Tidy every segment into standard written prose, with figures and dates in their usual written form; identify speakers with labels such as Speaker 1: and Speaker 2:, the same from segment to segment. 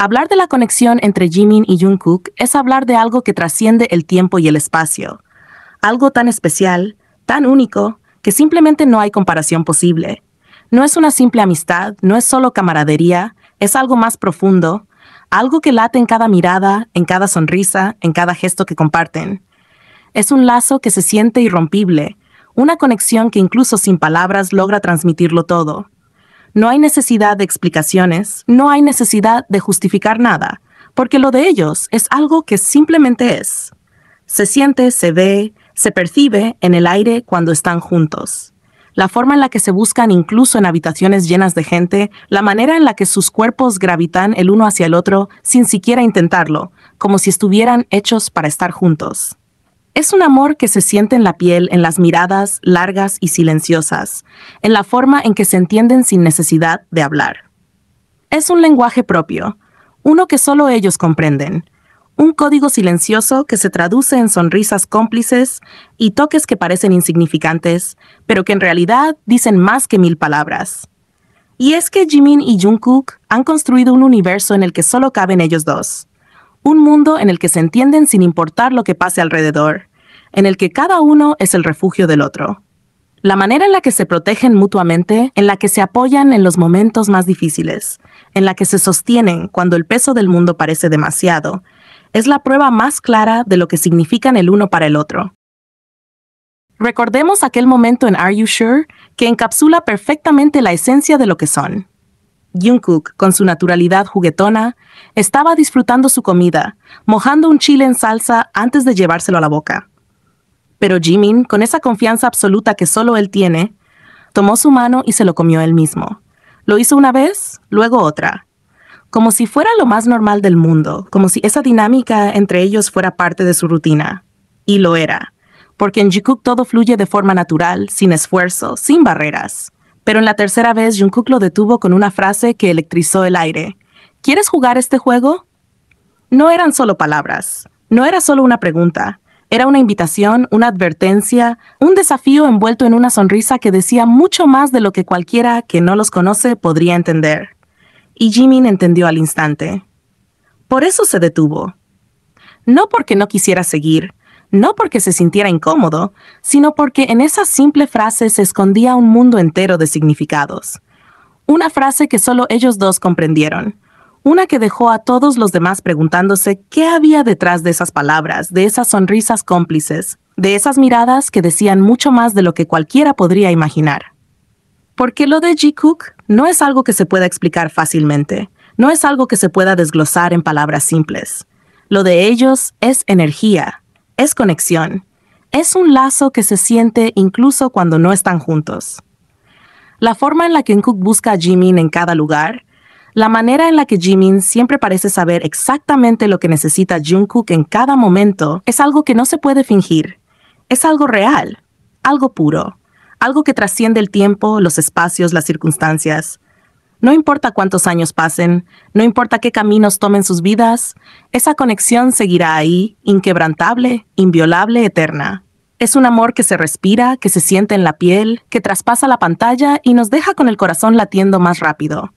Speaker 1: Hablar de la conexión entre Jimin y Jungkook es hablar de algo que trasciende el tiempo y el espacio. Algo tan especial, tan único, que simplemente no hay comparación posible. No es una simple amistad, no es solo camaradería, es algo más profundo, algo que late en cada mirada, en cada sonrisa, en cada gesto que comparten. Es un lazo que se siente irrompible, una conexión que incluso sin palabras logra transmitirlo todo. No hay necesidad de explicaciones, no hay necesidad de justificar nada, porque lo de ellos es algo que simplemente es. Se siente, se ve, se percibe en el aire cuando están juntos. La forma en la que se buscan incluso en habitaciones llenas de gente, la manera en la que sus cuerpos gravitan el uno hacia el otro sin siquiera intentarlo, como si estuvieran hechos para estar juntos. Es un amor que se siente en la piel, en las miradas largas y silenciosas, en la forma en que se entienden sin necesidad de hablar. Es un lenguaje propio, uno que solo ellos comprenden, un código silencioso que se traduce en sonrisas cómplices y toques que parecen insignificantes, pero que en realidad dicen más que 1000 palabras. Y es que Jimin y Jungkook han construido un universo en el que solo caben ellos dos. Un mundo en el que se entienden sin importar lo que pase alrededor, en el que cada uno es el refugio del otro. La manera en la que se protegen mutuamente, en la que se apoyan en los momentos más difíciles, en la que se sostienen cuando el peso del mundo parece demasiado, es la prueba más clara de lo que significan el uno para el otro. Recordemos aquel momento en Are You Sure que encapsula perfectamente la esencia de lo que son. Jungkook, con su naturalidad juguetona, estaba disfrutando su comida, mojando un chile en salsa antes de llevárselo a la boca. Pero Jimin, con esa confianza absoluta que solo él tiene, tomó su mano y se lo comió él mismo. Lo hizo una vez, luego otra. Como si fuera lo más normal del mundo, como si esa dinámica entre ellos fuera parte de su rutina. Y lo era, porque en Jungkook todo fluye de forma natural, sin esfuerzo, sin barreras. Pero en la tercera vez Jungkook lo detuvo con una frase que electrizó el aire. ¿Quieres jugar este juego? No eran solo palabras, no era solo una pregunta. Era una invitación, una advertencia, un desafío envuelto en una sonrisa que decía mucho más de lo que cualquiera que no los conoce podría entender. Y Jimin entendió al instante. Por eso se detuvo. No porque no quisiera seguir, no porque se sintiera incómodo, sino porque en esa simple frase se escondía un mundo entero de significados. Una frase que solo ellos dos comprendieron. Una que dejó a todos los demás preguntándose qué había detrás de esas palabras, de esas sonrisas cómplices, de esas miradas que decían mucho más de lo que cualquiera podría imaginar. Porque lo de Jungkook no es algo que se pueda explicar fácilmente, no es algo que se pueda desglosar en palabras simples. Lo de ellos es energía, es conexión, es un lazo que se siente incluso cuando no están juntos. La forma en la que Jungkook busca a Jimin en cada lugar, la manera en la que Jimin siempre parece saber exactamente lo que necesita Jungkook en cada momento, es algo que no se puede fingir. Es algo real, algo puro, algo que trasciende el tiempo, los espacios, las circunstancias. No importa cuántos años pasen, no importa qué caminos tomen sus vidas, esa conexión seguirá ahí, inquebrantable, inviolable, eterna. Es un amor que se respira, que se siente en la piel, que traspasa la pantalla y nos deja con el corazón latiendo más rápido.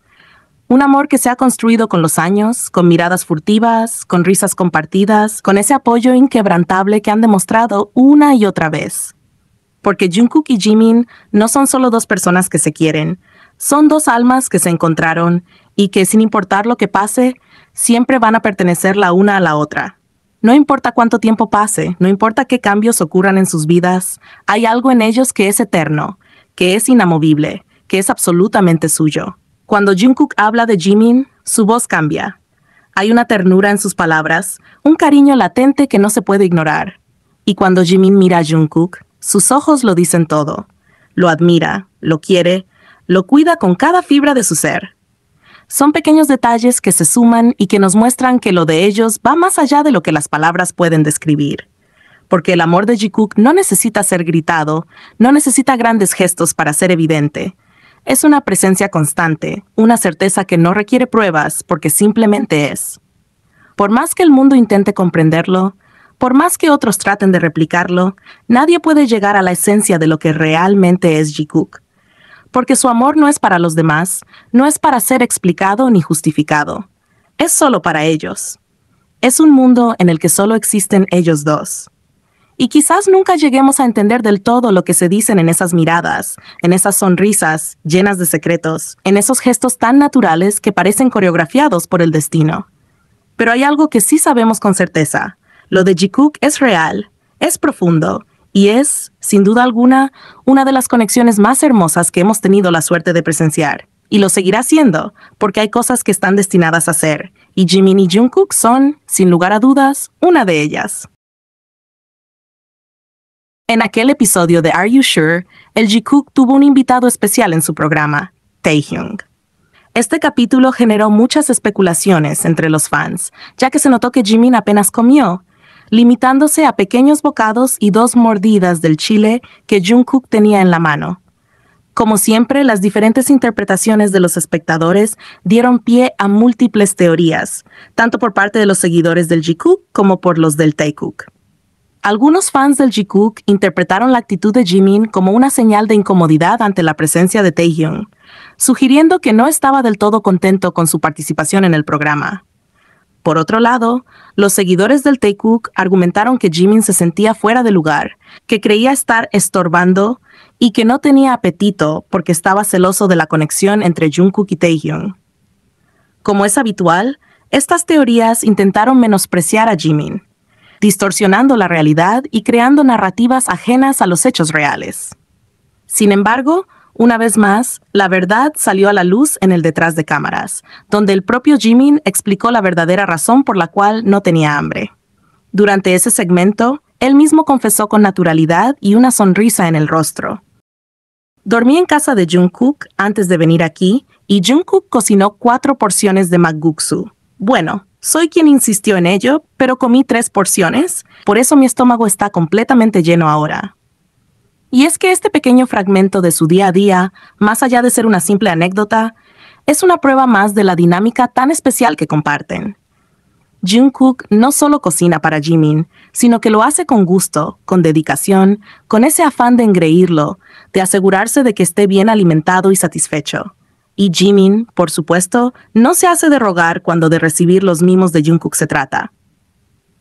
Speaker 1: Un amor que se ha construido con los años, con miradas furtivas, con risas compartidas, con ese apoyo inquebrantable que han demostrado una y otra vez. Porque Jungkook y Jimin no son solo dos personas que se quieren, son dos almas que se encontraron y que, sin importar lo que pase, siempre van a pertenecer la una a la otra. No importa cuánto tiempo pase, no importa qué cambios ocurran en sus vidas, hay algo en ellos que es eterno, que es inamovible, que es absolutamente suyo. Cuando Jungkook habla de Jimin, su voz cambia. Hay una ternura en sus palabras, un cariño latente que no se puede ignorar. Y cuando Jimin mira a Jungkook, sus ojos lo dicen todo. Lo admira, lo quiere, lo cuida con cada fibra de su ser. Son pequeños detalles que se suman y que nos muestran que lo de ellos va más allá de lo que las palabras pueden describir. Porque el amor de Jungkook no necesita ser gritado, no necesita grandes gestos para ser evidente. Es una presencia constante, una certeza que no requiere pruebas porque simplemente es. Por más que el mundo intente comprenderlo, por más que otros traten de replicarlo, nadie puede llegar a la esencia de lo que realmente es Jungkook. Porque su amor no es para los demás, no es para ser explicado ni justificado. Es solo para ellos. Es un mundo en el que solo existen ellos dos. Y quizás nunca lleguemos a entender del todo lo que se dicen en esas miradas, en esas sonrisas llenas de secretos, en esos gestos tan naturales que parecen coreografiados por el destino. Pero hay algo que sí sabemos con certeza. Lo de Jikook es real, es profundo, y es, sin duda alguna, una de las conexiones más hermosas que hemos tenido la suerte de presenciar. Y lo seguirá siendo, porque hay cosas que están destinadas a ser, y Jimin y Jungkook son, sin lugar a dudas, una de ellas. En aquel episodio de Are You Sure, el Jikook tuvo un invitado especial en su programa, Taehyung. Este capítulo generó muchas especulaciones entre los fans, ya que se notó que Jimin apenas comió, limitándose a pequeños bocados y 2 mordidas del chile que Jungkook tenía en la mano. Como siempre, las diferentes interpretaciones de los espectadores dieron pie a múltiples teorías, tanto por parte de los seguidores del Jikook como por los del Taekook. Algunos fans del Jikook interpretaron la actitud de Jimin como una señal de incomodidad ante la presencia de Taehyung, sugiriendo que no estaba del todo contento con su participación en el programa. Por otro lado, los seguidores del Taekook argumentaron que Jimin se sentía fuera de lugar, que creía estar estorbando y que no tenía apetito porque estaba celoso de la conexión entre Jungkook y Taehyung. Como es habitual, estas teorías intentaron menospreciar a Jimin, distorsionando la realidad y creando narrativas ajenas a los hechos reales. Sin embargo, una vez más, la verdad salió a la luz en el detrás de cámaras, donde el propio Jimin explicó la verdadera razón por la cual no tenía hambre. Durante ese segmento, él mismo confesó con naturalidad y una sonrisa en el rostro. Dormí en casa de Jungkook antes de venir aquí y Jungkook cocinó 4 porciones de makguksu. Bueno, soy quien insistió en ello, pero comí 3 porciones, por eso mi estómago está completamente lleno ahora. Y es que este pequeño fragmento de su día a día, más allá de ser una simple anécdota, es una prueba más de la dinámica tan especial que comparten. Jungkook no solo cocina para Jimin, sino que lo hace con gusto, con dedicación, con ese afán de engreírlo, de asegurarse de que esté bien alimentado y satisfecho. Y Jimin, por supuesto, no se hace de rogar cuando de recibir los mimos de Jungkook se trata.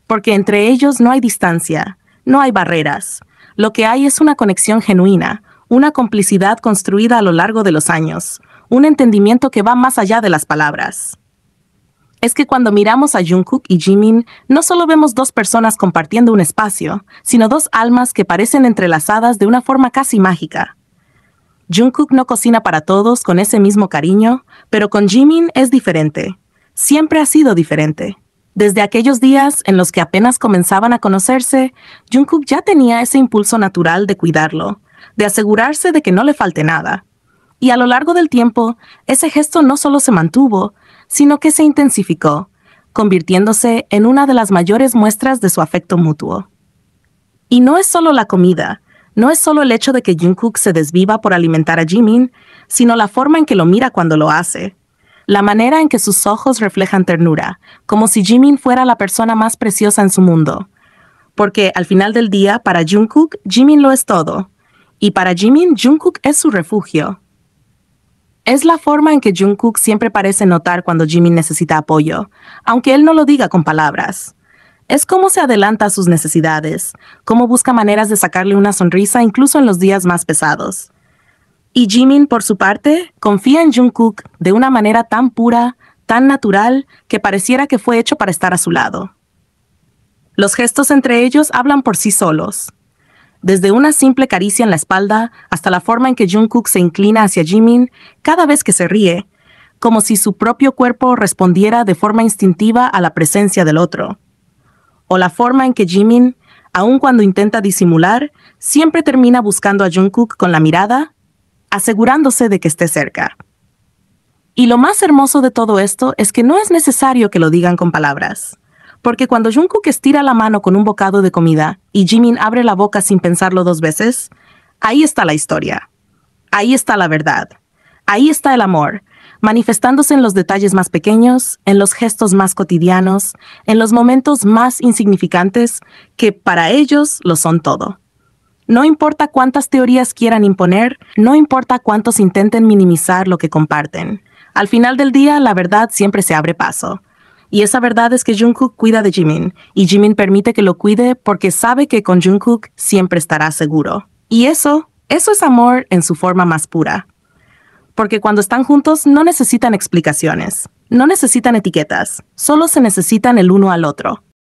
Speaker 1: Porque entre ellos no hay distancia, no hay barreras. Lo que hay es una conexión genuina, una complicidad construida a lo largo de los años, un entendimiento que va más allá de las palabras. Es que cuando miramos a Jungkook y Jimin, no solo vemos 2 personas compartiendo un espacio, sino 2 almas que parecen entrelazadas de una forma casi mágica. Jungkook no cocina para todos con ese mismo cariño, pero con Jimin es diferente. Siempre ha sido diferente. Desde aquellos días en los que apenas comenzaban a conocerse, Jungkook ya tenía ese impulso natural de cuidarlo, de asegurarse de que no le falte nada. Y a lo largo del tiempo, ese gesto no solo se mantuvo, sino que se intensificó, convirtiéndose en una de las mayores muestras de su afecto mutuo. Y no es solo la comida, no es solo el hecho de que Jungkook se desviva por alimentar a Jimin, sino la forma en que lo mira cuando lo hace. La manera en que sus ojos reflejan ternura, como si Jimin fuera la persona más preciosa en su mundo. Porque al final del día, para Jungkook, Jimin lo es todo. Y para Jimin, Jungkook es su refugio. Es la forma en que Jungkook siempre parece notar cuando Jimin necesita apoyo, aunque él no lo diga con palabras. Es cómo se adelanta a sus necesidades, cómo busca maneras de sacarle una sonrisa incluso en los días más pesados. Y Jimin, por su parte, confía en Jungkook de una manera tan pura, tan natural, que pareciera que fue hecho para estar a su lado. Los gestos entre ellos hablan por sí solos. Desde una simple caricia en la espalda hasta la forma en que Jungkook se inclina hacia Jimin cada vez que se ríe, como si su propio cuerpo respondiera de forma instintiva a la presencia del otro. O la forma en que Jimin, aun cuando intenta disimular, siempre termina buscando a Jungkook con la mirada, asegurándose de que esté cerca. Y lo más hermoso de todo esto es que no es necesario que lo digan con palabras. Porque cuando Jungkook estira la mano con un bocado de comida y Jimin abre la boca sin pensarlo 2 veces, ahí está la historia. Ahí está la verdad. Ahí está el amor, manifestándose en los detalles más pequeños, en los gestos más cotidianos, en los momentos más insignificantes, que para ellos lo son todo. No importa cuántas teorías quieran imponer, no importa cuántos intenten minimizar lo que comparten. Al final del día, la verdad siempre se abre paso. Y esa verdad es que Jungkook cuida de Jimin, y Jimin permite que lo cuide porque sabe que con Jungkook siempre estará seguro. Y eso es amor en su forma más pura. Porque cuando están juntos no necesitan explicaciones, no necesitan etiquetas, solo se necesitan el uno al otro.